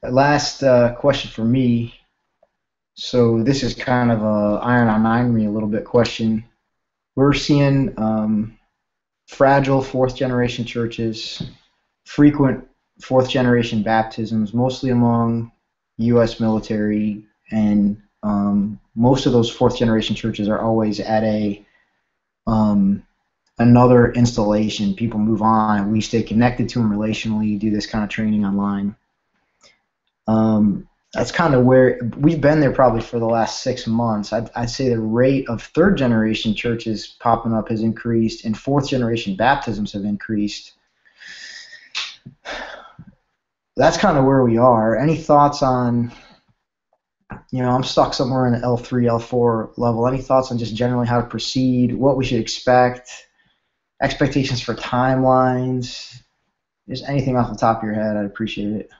Last question for me. So this is kind of a iron on iron me a little bit question. We're seeing fragile fourth generation churches, frequent fourth generation baptisms, mostly among U.S. military, and most of those fourth generation churches are always at a um, another installation. People move on, and we stay connected to them relationally, do this kind of training online. That's kind of where we've been there probably for the last 6 months. I'd say the rate of third generation churches popping up has increased, and fourth generation baptisms have increased. That's kind of where we are. Any thoughts on, I'm stuck somewhere in the L3, L4 level. Any thoughts on just generally how to proceed, what we should expect, expectations for timelines? Just anything off the top of your head, I'd appreciate it.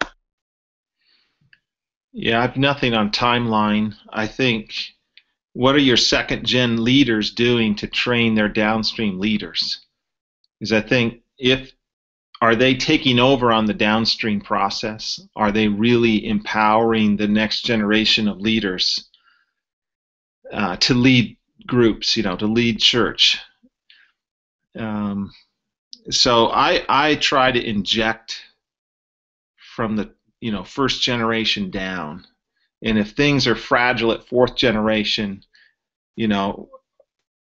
Yeah, I've nothing on timeline. I think, what are your second gen leaders doing to train their downstream leaders? Because I think, if are they taking over on the downstream process? Are they really empowering the next generation of leaders to lead groups, to lead church? Um, so I try to inject from the first generation down, and if things are fragile at fourth generation, you know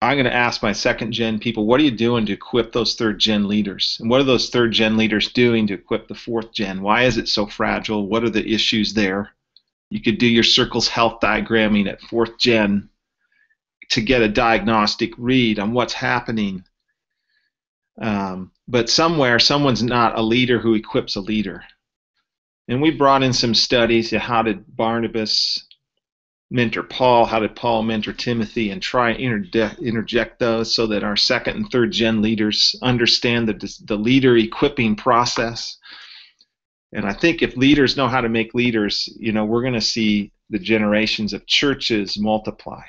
I'm going to ask my second gen people, what are you doing to equip those third gen leaders? And what are those third gen leaders doing to equip the fourth gen? Why is it so fragile? What are the issues there? You could do your circles health diagramming at fourth gen to get a diagnostic read on what's happening. But somewhere, someone's not a leader who equips a leader. And we brought in some studies. How did Barnabas mentor Paul? How did Paul mentor Timothy? And try and interject those so that our second and third gen leaders understand the leader equipping process. And I think if leaders know how to make leaders, we're going to see the generations of churches multiply.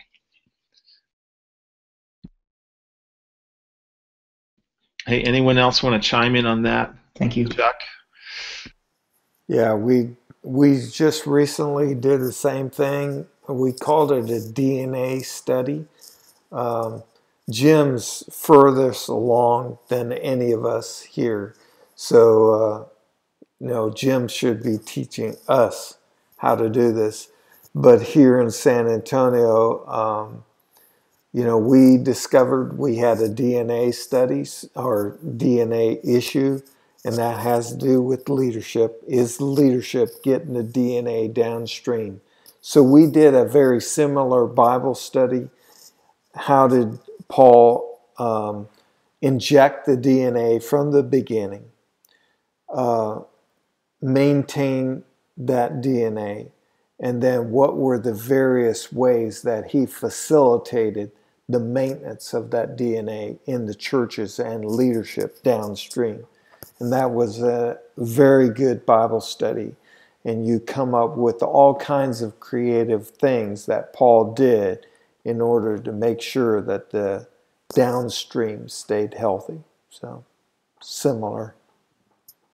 Hey, anyone else want to chime in on that? Thank you. Chuck? Yeah, we just recently did the same thing. We called it a DNA study. Um, Jim's furthest along than any of us here, so Jim should be teaching us how to do this. But here in San Antonio, we discovered we had a DNA studies or DNA issue, and that has to do with leadership. Is leadership getting the DNA downstream? So we did a very similar Bible study. How did Paul inject the DNA from the beginning, maintain that DNA, and then what were the various ways that he facilitated the maintenance of that DNA in the churches and leadership downstream. And that was a very good Bible study. And you come up with all kinds of creative things that Paul did in order to make sure that the downstream stayed healthy. So, similar.